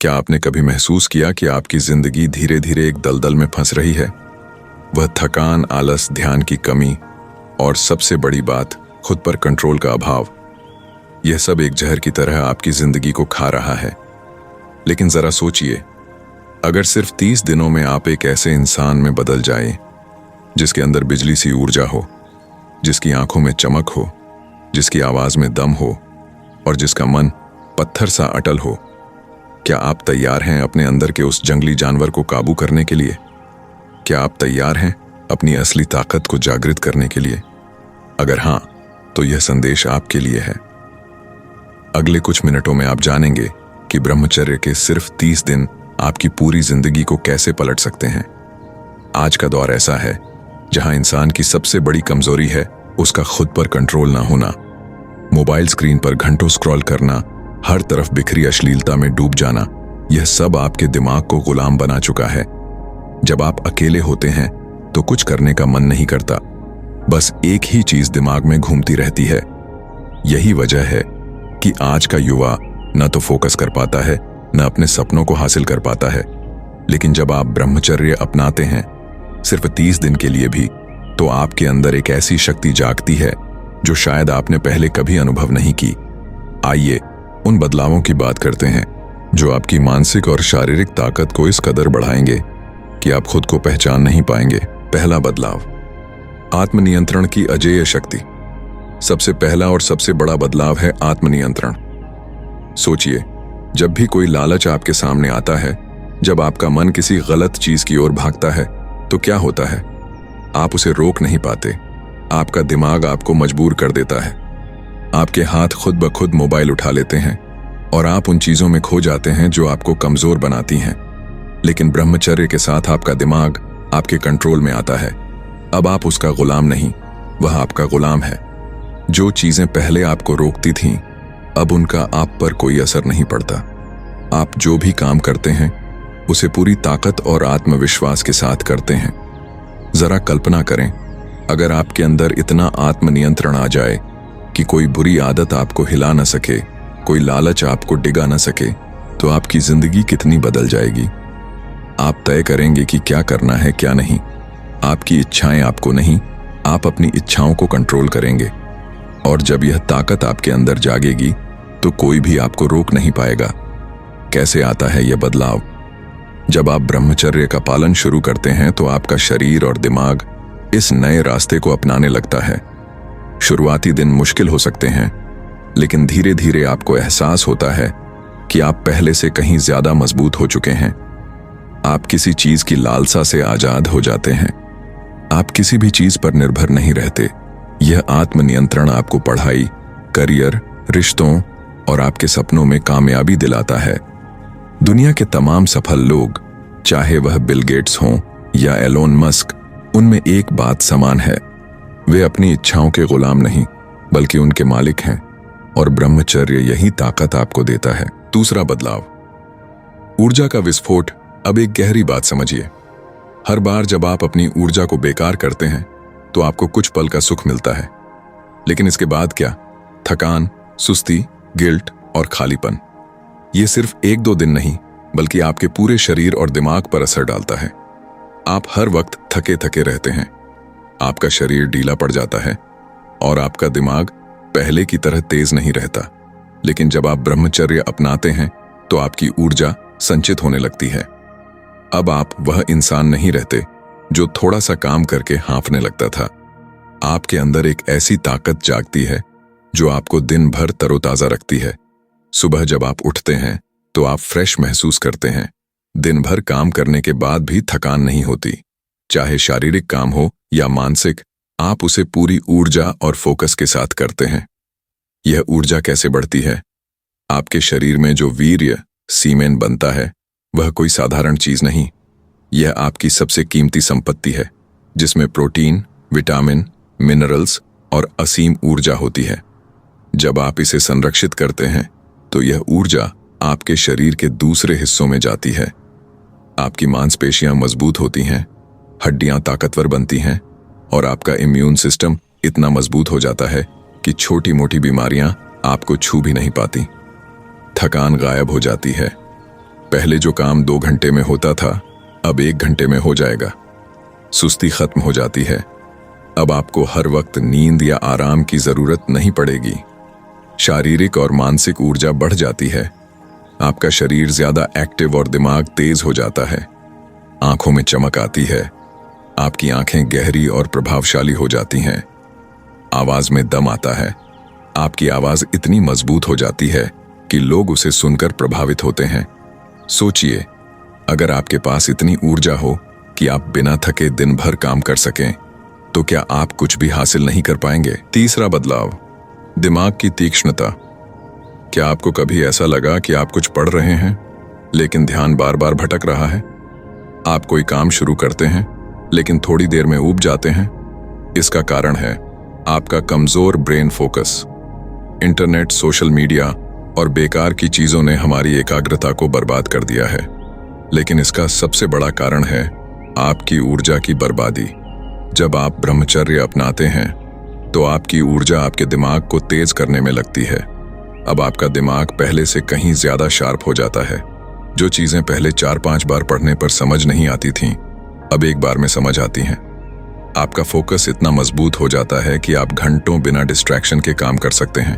क्या आपने कभी महसूस किया कि आपकी जिंदगी धीरे धीरे एक दलदल में फंस रही है? वह थकान, आलस, ध्यान की कमी और सबसे बड़ी बात, खुद पर कंट्रोल का अभाव। यह सब एक जहर की तरह आपकी जिंदगी को खा रहा है। लेकिन जरा सोचिए, अगर सिर्फ 30 दिनों में आप एक ऐसे इंसान में बदल जाएं, जिसके अंदर बिजली सी ऊर्जा हो, जिसकी आंखों में चमक हो, जिसकी आवाज में दम हो और जिसका मन पत्थर सा अटल हो, क्या आप तैयार हैं अपने अंदर के उस जंगली जानवर को काबू करने के लिए? क्या आप तैयार हैं अपनी असली ताकत को जागृत करने के लिए? अगर हां, तो यह संदेश आपके लिए है। अगले कुछ मिनटों में आप जानेंगे कि ब्रह्मचर्य के सिर्फ 30 दिन आपकी पूरी जिंदगी को कैसे पलट सकते हैं। आज का दौर ऐसा है जहां इंसान की सबसे बड़ी कमजोरी है उसका खुद पर कंट्रोल ना होना। मोबाइल स्क्रीन पर घंटों स्क्रॉल करना, हर तरफ बिखरी अश्लीलता में डूब जाना, यह सब आपके दिमाग को गुलाम बना चुका है। जब आप अकेले होते हैं तो कुछ करने का मन नहीं करता, बस एक ही चीज दिमाग में घूमती रहती है। यही वजह है कि आज का युवा न तो फोकस कर पाता है, न अपने सपनों को हासिल कर पाता है। लेकिन जब आप ब्रह्मचर्य अपनाते हैं, सिर्फ 30 दिन के लिए भी, तो आपके अंदर एक ऐसी शक्ति जागती है जो शायद आपने पहले कभी अनुभव नहीं की। आइए उन बदलावों की बात करते हैं जो आपकी मानसिक और शारीरिक ताकत को इस कदर बढ़ाएंगे कि आप खुद को पहचान नहीं पाएंगे। पहला बदलाव, आत्मनियंत्रण की अजेय शक्ति। सबसे पहला और सबसे बड़ा बदलाव है आत्मनियंत्रण। सोचिए, जब भी कोई लालच आपके सामने आता है, जब आपका मन किसी गलत चीज की ओर भागता है, तो क्या होता है? आप उसे रोक नहीं पाते। आपका दिमाग आपको मजबूर कर देता है। आपके हाथ खुद ब खुद मोबाइल उठा लेते हैं और आप उन चीजों में खो जाते हैं जो आपको कमजोर बनाती हैं। लेकिन ब्रह्मचर्य के साथ आपका दिमाग आपके कंट्रोल में आता है। अब आप उसका गुलाम नहीं, वह आपका गुलाम है। जो चीजें पहले आपको रोकती थीं, अब उनका आप पर कोई असर नहीं पड़ता। आप जो भी काम करते हैं उसे पूरी ताकत और आत्मविश्वास के साथ करते हैं। जरा कल्पना करें, अगर आपके अंदर इतना आत्मनियंत्रण आ जाए कि कोई बुरी आदत आपको हिला न सके, कोई लालच आपको डिगा न सके, तो आपकी जिंदगी कितनी बदल जाएगी। आप तय करेंगे कि क्या करना है, क्या नहीं। आपकी इच्छाएं आपको नहीं, आप अपनी इच्छाओं को कंट्रोल करेंगे। और जब यह ताकत आपके अंदर जागेगी तो कोई भी आपको रोक नहीं पाएगा। कैसे आता है यह बदलाव? जब आप ब्रह्मचर्य का पालन शुरू करते हैं तो आपका शरीर और दिमाग इस नए रास्ते को अपनाने लगता है। शुरुआती दिन मुश्किल हो सकते हैं, लेकिन धीरे धीरे आपको एहसास होता है कि आप पहले से कहीं ज्यादा मजबूत हो चुके हैं। आप किसी चीज की लालसा से आजाद हो जाते हैं। आप किसी भी चीज पर निर्भर नहीं रहते। यह आत्मनियंत्रण आपको पढ़ाई, करियर, रिश्तों और आपके सपनों में कामयाबी दिलाता है। दुनिया के तमाम सफल लोग, चाहे वह बिल गेट्स हों या एलोन मस्क, उनमें एक बात समान है, वे अपनी इच्छाओं के गुलाम नहीं बल्कि उनके मालिक हैं। और ब्रह्मचर्य यही ताकत आपको देता है। दूसरा बदलाव, ऊर्जा का विस्फोट। अब एक गहरी बात समझिए। हर बार जब आप अपनी ऊर्जा को बेकार करते हैं तो आपको कुछ पल का सुख मिलता है, लेकिन इसके बाद क्या? थकान, सुस्ती, गिल्ट और खालीपन। ये सिर्फ 1-2 दिन नहीं, बल्कि आपके पूरे शरीर और दिमाग पर असर डालता है। आप हर वक्त थके थके रहते हैं, आपका शरीर ढीला पड़ जाता है और आपका दिमाग पहले की तरह तेज नहीं रहता। लेकिन जब आप ब्रह्मचर्य अपनाते हैं तो आपकी ऊर्जा संचित होने लगती है। अब आप वह इंसान नहीं रहते जो थोड़ा सा काम करके हाँफने लगता था। आपके अंदर एक ऐसी ताकत जागती है जो आपको दिन भर तरोताजा रखती है। सुबह जब आप उठते हैं तो आप फ्रेश महसूस करते हैं। दिन भर काम करने के बाद भी थकान नहीं होती। चाहे शारीरिक काम हो या मानसिक, आप उसे पूरी ऊर्जा और फोकस के साथ करते हैं। यह ऊर्जा कैसे बढ़ती है? आपके शरीर में जो वीर्य, सीमेन बनता है, वह कोई साधारण चीज नहीं। यह आपकी सबसे कीमती संपत्ति है, जिसमें प्रोटीन, विटामिन, मिनरल्स और असीम ऊर्जा होती है। जब आप इसे संरक्षित करते हैं तो यह ऊर्जा आपके शरीर के दूसरे हिस्सों में जाती है। आपकी मांसपेशियां मजबूत होती हैं, हड्डियां ताकतवर बनती हैं और आपका इम्यून सिस्टम इतना मजबूत हो जाता है कि छोटी मोटी बीमारियां आपको छू भी नहीं पाती। थकान गायब हो जाती है। पहले जो काम 2 घंटे में होता था अब 1 घंटे में हो जाएगा। सुस्ती खत्म हो जाती है। अब आपको हर वक्त नींद या आराम की जरूरत नहीं पड़ेगी। शारीरिक और मानसिक ऊर्जा बढ़ जाती है। आपका शरीर ज्यादा एक्टिव और दिमाग तेज हो जाता है। आंखों में चमक आती है। आपकी आंखें गहरी और प्रभावशाली हो जाती हैं। आवाज में दम आता है। आपकी आवाज इतनी मजबूत हो जाती है कि लोग उसे सुनकर प्रभावित होते हैं। सोचिए, अगर आपके पास इतनी ऊर्जा हो कि आप बिना थके दिन भर काम कर सकें, तो क्या आप कुछ भी हासिल नहीं कर पाएंगे? तीसरा बदलाव, दिमाग की तीक्ष्णता। क्या आपको कभी ऐसा लगा कि आप कुछ पढ़ रहे हैं लेकिन ध्यान बार बार भटक रहा है? आप कोई काम शुरू करते हैं लेकिन थोड़ी देर में ऊब जाते हैं? इसका कारण है आपका कमजोर brain focus. Internet, social media और बेकार की चीजों ने हमारी एकाग्रता को बर्बाद कर दिया है। लेकिन इसका सबसे बड़ा कारण है आपकी ऊर्जा की बर्बादी। जब आप ब्रह्मचर्य अपनाते हैं तो आपकी ऊर्जा आपके दिमाग को तेज करने में लगती है। अब आपका दिमाग पहले से कहीं ज्यादा शार्प हो जाता है। जो चीजें पहले 4-5 बार पढ़ने पर समझ नहीं आती थीं, अब एक बार में समझ आती हैं। आपका फोकस इतना मजबूत हो जाता है कि आप घंटों बिना डिस्ट्रैक्शन के काम कर सकते हैं।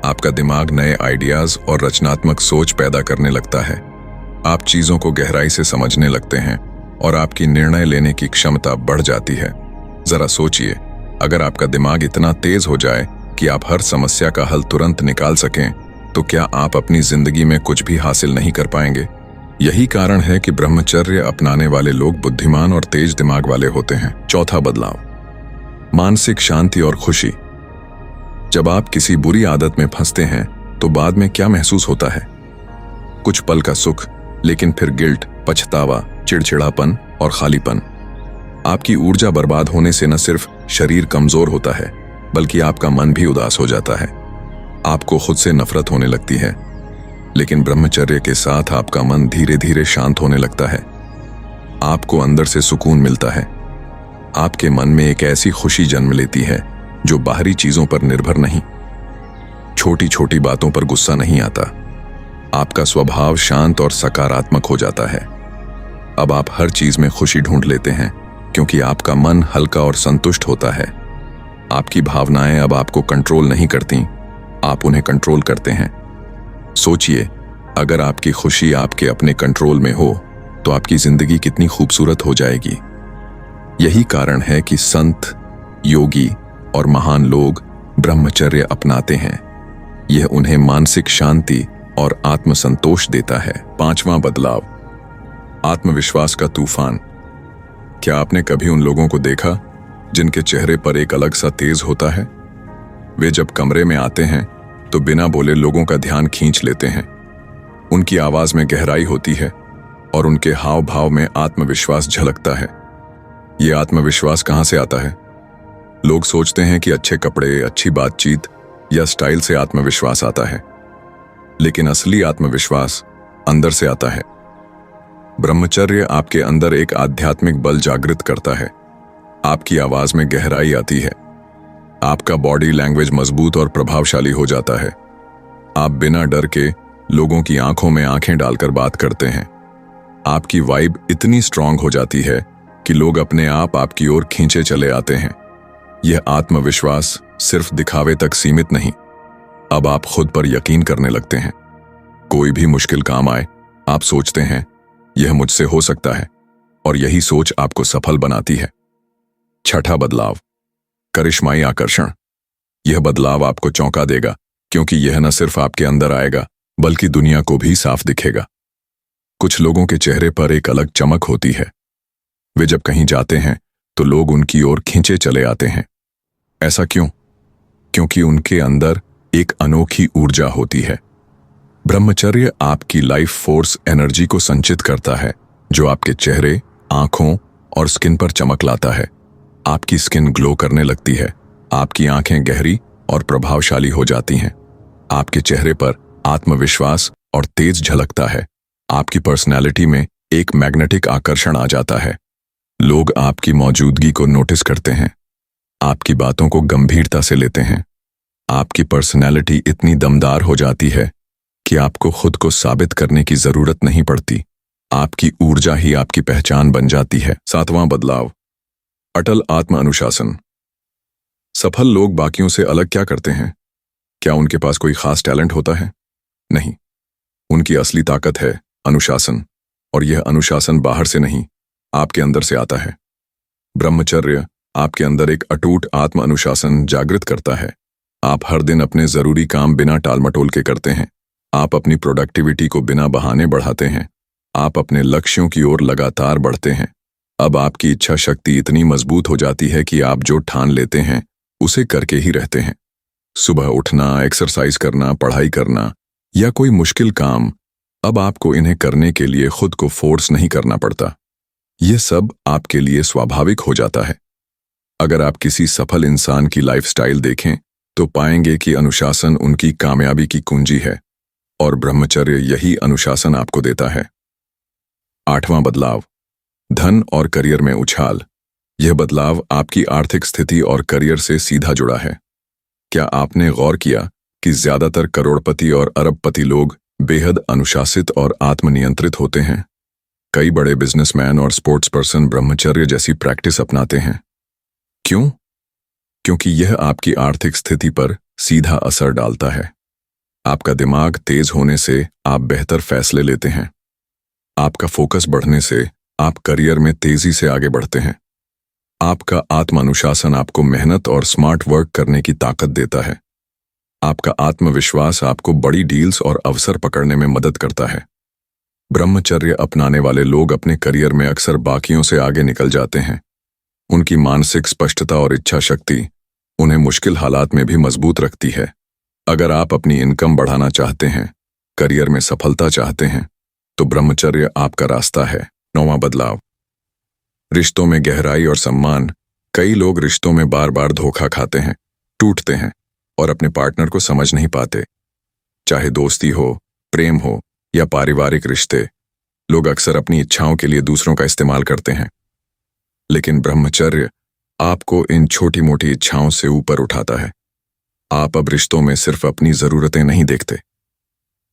आपका दिमाग नए आइडियाज और रचनात्मक सोच पैदा करने लगता है। आप चीजों को गहराई से समझने लगते हैं और आपकी निर्णय लेने की क्षमता बढ़ जाती है। जरा सोचिए, अगर आपका दिमाग इतना तेज हो जाए कि आप हर समस्या का हल तुरंत निकाल सकें, तो क्या आप अपनी जिंदगी में कुछ भी हासिल नहीं कर पाएंगे? यही कारण है कि ब्रह्मचर्य अपनाने वाले लोग बुद्धिमान और तेज दिमाग वाले होते हैं। चौथा बदलाव, मानसिक शांति और खुशी। जब आप किसी बुरी आदत में फंसते हैं तो बाद में क्या महसूस होता है? कुछ पल का सुख, लेकिन फिर गिल्ट, पछतावा, चिड़चिड़ापन और खालीपन। आपकी ऊर्जा बर्बाद होने से न सिर्फ शरीर कमजोर होता है, बल्कि आपका मन भी उदास हो जाता है। आपको खुद से नफरत होने लगती है। लेकिन ब्रह्मचर्य के साथ आपका मन धीरे धीरे शांत होने लगता है। आपको अंदर से सुकून मिलता है। आपके मन में एक ऐसी खुशी जन्म लेती है जो बाहरी चीजों पर निर्भर नहीं। छोटी छोटी बातों पर गुस्सा नहीं आता। आपका स्वभाव शांत और सकारात्मक हो जाता है। अब आप हर चीज में खुशी ढूंढ लेते हैं क्योंकि आपका मन हल्का और संतुष्ट होता है। आपकी भावनाएं अब आपको कंट्रोल नहीं करती, आप उन्हें कंट्रोल करते हैं। सोचिए, अगर आपकी खुशी आपके अपने कंट्रोल में हो तो आपकी जिंदगी कितनी खूबसूरत हो जाएगी। यही कारण है कि संत, योगी और महान लोग ब्रह्मचर्य अपनाते हैं। यह उन्हें मानसिक शांति और आत्मसंतोष देता है। पांचवां बदलाव, आत्मविश्वास का तूफान। क्या आपने कभी उन लोगों को देखा जिनके चेहरे पर एक अलग सा तेज होता है? वे जब कमरे में आते हैं तो बिना बोले लोगों का ध्यान खींच लेते हैं। उनकी आवाज में गहराई होती है और उनके हाव भाव में आत्मविश्वास झलकता है। यह आत्मविश्वास कहां से आता है? लोग सोचते हैं कि अच्छे कपड़े, अच्छी बातचीत या स्टाइल से आत्मविश्वास आता है, लेकिन असली आत्मविश्वास अंदर से आता है। ब्रह्मचर्य आपके अंदर एक आध्यात्मिक बल जागृत करता है। आपकी आवाज में गहराई आती है। आपका बॉडी लैंग्वेज मजबूत और प्रभावशाली हो जाता है। आप बिना डर के लोगों की आंखों में आंखें डालकर बात करते हैं। आपकी वाइब इतनी स्ट्रांग हो जाती है कि लोग अपने आप आपकी ओर खींचे चले आते हैं। यह आत्मविश्वास सिर्फ दिखावे तक सीमित नहीं, अब आप खुद पर यकीन करने लगते हैं। कोई भी मुश्किल काम आए, आप सोचते हैं यह मुझसे हो सकता है, और यही सोच आपको सफल बनाती है। छठा बदलाव, करिश्माई आकर्षण। यह बदलाव आपको चौंका देगा, क्योंकि यह न सिर्फ आपके अंदर आएगा बल्कि दुनिया को भी साफ दिखेगा। कुछ लोगों के चेहरे पर एक अलग चमक होती है। वे जब कहीं जाते हैं तो लोग उनकी ओर खींचे चले आते हैं। ऐसा क्यों? क्योंकि उनके अंदर एक अनोखी ऊर्जा होती है। ब्रह्मचर्य आपकी लाइफ फोर्स एनर्जी को संचित करता है, जो आपके चेहरे, आंखों और स्किन पर चमक लाता है। आपकी स्किन ग्लो करने लगती है, आपकी आंखें गहरी और प्रभावशाली हो जाती हैं, आपके चेहरे पर आत्मविश्वास और तेज झलकता है। आपकी पर्सनैलिटी में एक मैग्नेटिक आकर्षण आ जाता है। लोग आपकी मौजूदगी को नोटिस करते हैं, आपकी बातों को गंभीरता से लेते हैं। आपकी पर्सनैलिटी इतनी दमदार हो जाती है कि आपको खुद को साबित करने की जरूरत नहीं पड़ती। आपकी ऊर्जा ही आपकी पहचान बन जाती है। 7वां बदलाव, अटल आत्म अनुशासन। सफल लोग बाकियों से अलग क्या करते हैं? क्या उनके पास कोई खास टैलेंट होता है? नहीं, उनकी असली ताकत है अनुशासन, और यह अनुशासन बाहर से नहीं, आपके अंदर से आता है। ब्रह्मचर्य आपके अंदर एक अटूट आत्म अनुशासन जागृत करता है। आप हर दिन अपने जरूरी काम बिना टालमटोल के करते हैं। आप अपनी प्रोडक्टिविटी को बिना बहाने बढ़ाते हैं। आप अपने लक्ष्यों की ओर लगातार बढ़ते हैं। अब आपकी इच्छा शक्ति इतनी मजबूत हो जाती है कि आप जो ठान लेते हैं उसे करके ही रहते हैं। सुबह उठना, एक्सरसाइज करना, पढ़ाई करना या कोई मुश्किल काम, अब आपको इन्हें करने के लिए खुद को फोर्स नहीं करना पड़ता। यह सब आपके लिए स्वाभाविक हो जाता है। अगर आप किसी सफल इंसान की लाइफस्टाइल देखें तो पाएंगे कि अनुशासन उनकी कामयाबी की कुंजी है, और ब्रह्मचर्य यही अनुशासन आपको देता है। 8वां बदलाव, धन और करियर में उछाल। यह बदलाव आपकी आर्थिक स्थिति और करियर से सीधा जुड़ा है। क्या आपने गौर किया कि ज्यादातर करोड़पति और अरबपति लोग बेहद अनुशासित और आत्मनियंत्रित होते हैं? कई बड़े बिजनेसमैन और स्पोर्ट्स पर्सन ब्रह्मचर्य जैसी प्रैक्टिस अपनाते हैं। क्यों? क्योंकि यह आपकी आर्थिक स्थिति पर सीधा असर डालता है। आपका दिमाग तेज होने से आप बेहतर फैसले लेते हैं। आपका फोकस बढ़ने से आप करियर में तेजी से आगे बढ़ते हैं। आपका आत्म अनुशासन आपको मेहनत और स्मार्ट वर्क करने की ताकत देता है। आपका आत्मविश्वास आपको बड़ी डील्स और अवसर पकड़ने में मदद करता है। ब्रह्मचर्य अपनाने वाले लोग अपने करियर में अक्सर बाकियों से आगे निकल जाते हैं। उनकी मानसिक स्पष्टता और इच्छा शक्ति उन्हें मुश्किल हालात में भी मजबूत रखती है। अगर आप अपनी इनकम बढ़ाना चाहते हैं, करियर में सफलता चाहते हैं, तो ब्रह्मचर्य आपका रास्ता है। 9वां बदलाव, रिश्तों में गहराई और सम्मान। कई लोग रिश्तों में बार बार धोखा खाते हैं, टूटते हैं और अपने पार्टनर को समझ नहीं पाते। चाहे दोस्ती हो, प्रेम हो या पारिवारिक रिश्ते, लोग अक्सर अपनी इच्छाओं के लिए दूसरों का इस्तेमाल करते हैं। लेकिन ब्रह्मचर्य आपको इन छोटी मोटी इच्छाओं से ऊपर उठाता है। आप अब रिश्तों में सिर्फ अपनी जरूरतें नहीं देखते,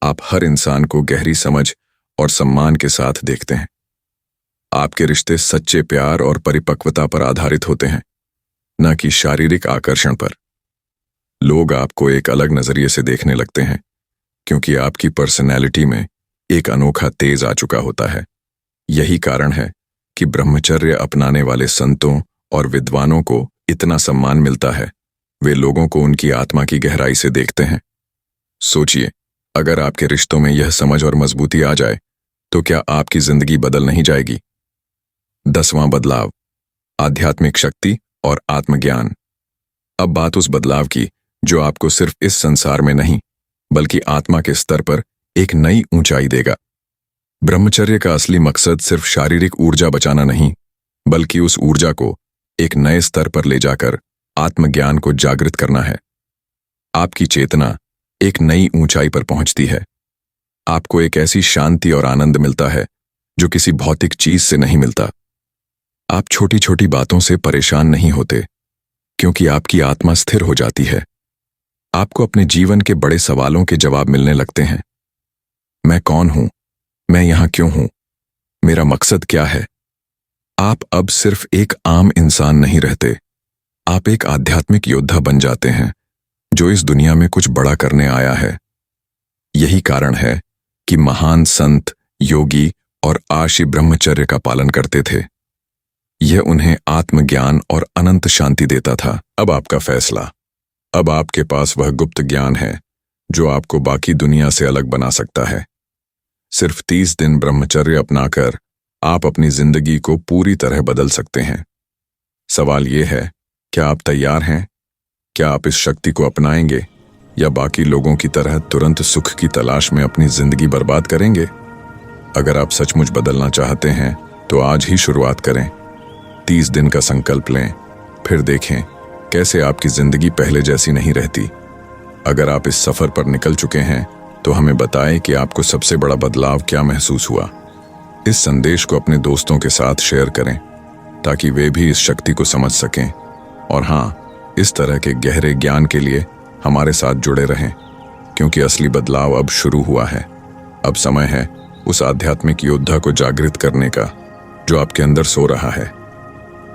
आप हर इंसान को गहरी समझ और सम्मान के साथ देखते हैं। आपके रिश्ते सच्चे प्यार और परिपक्वता पर आधारित होते हैं, न कि शारीरिक आकर्षण पर। लोग आपको एक अलग नजरिए से देखने लगते हैं क्योंकि आपकी पर्सनैलिटी में एक अनोखा तेज आ चुका होता है। यही कारण है कि ब्रह्मचर्य अपनाने वाले संतों और विद्वानों को इतना सम्मान मिलता है। वे लोगों को उनकी आत्मा की गहराई से देखते हैं। सोचिए, अगर आपके रिश्तों में यह समझ और मजबूती आ जाए तो क्या आपकी जिंदगी बदल नहीं जाएगी? 10वां बदलाव, आध्यात्मिक शक्ति और आत्मज्ञान। अब बात उस बदलाव की जो आपको सिर्फ इस संसार में नहीं बल्कि आत्मा के स्तर पर एक नई ऊंचाई देगा। ब्रह्मचर्य का असली मकसद सिर्फ शारीरिक ऊर्जा बचाना नहीं, बल्कि उस ऊर्जा को एक नए स्तर पर ले जाकर आत्मज्ञान को जागृत करना है। आपकी चेतना एक नई ऊंचाई पर पहुंचती है। आपको एक ऐसी शांति और आनंद मिलता है जो किसी भौतिक चीज से नहीं मिलता। आप छोटी छोटी बातों से परेशान नहीं होते क्योंकि आपकी आत्मा स्थिर हो जाती है। आपको अपने जीवन के बड़े सवालों के जवाब मिलने लगते हैं। मैं कौन हूं? मैं यहां क्यों हूं? मेरा मकसद क्या है? आप अब सिर्फ एक आम इंसान नहीं रहते, आप एक आध्यात्मिक योद्धा बन जाते हैं जो इस दुनिया में कुछ बड़ा करने आया है। यही कारण है कि महान संत, योगी और आशी ब्रह्मचर्य का पालन करते थे। यह उन्हें आत्मज्ञान और अनंत शांति देता था। अब आपका फैसला। अब आपके पास वह गुप्त ज्ञान है जो आपको बाकी दुनिया से अलग बना सकता है। सिर्फ 30 दिन ब्रह्मचर्य अपनाकर आप अपनी जिंदगी को पूरी तरह बदल सकते हैं। सवाल यह है, क्या आप तैयार हैं? क्या आप इस शक्ति को अपनाएंगे या बाकी लोगों की तरह तुरंत सुख की तलाश में अपनी जिंदगी बर्बाद करेंगे? अगर आप सचमुच बदलना चाहते हैं तो आज ही शुरुआत करें। 30 दिन का संकल्प लें, फिर देखें कैसे आपकी जिंदगी पहले जैसी नहीं रहती। अगर आप इस सफर पर निकल चुके हैं तो हमें बताएं कि आपको सबसे बड़ा बदलाव क्या महसूस हुआ। इस संदेश को अपने दोस्तों के साथ शेयर करें ताकि वे भी इस शक्ति को समझ सकें। और हाँ, इस तरह के गहरे ज्ञान के लिए हमारे साथ जुड़े रहें। क्योंकि असली बदलाव अब शुरू हुआ है। अब समय है उस आध्यात्मिक योद्धा को जागृत करने का जो आपके अंदर सो रहा है।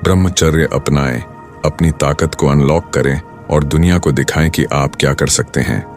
ब्रह्मचर्य अपनाएं, अपनी ताकत को अनलॉक करें और दुनिया को दिखाएं कि आप क्या कर सकते हैं।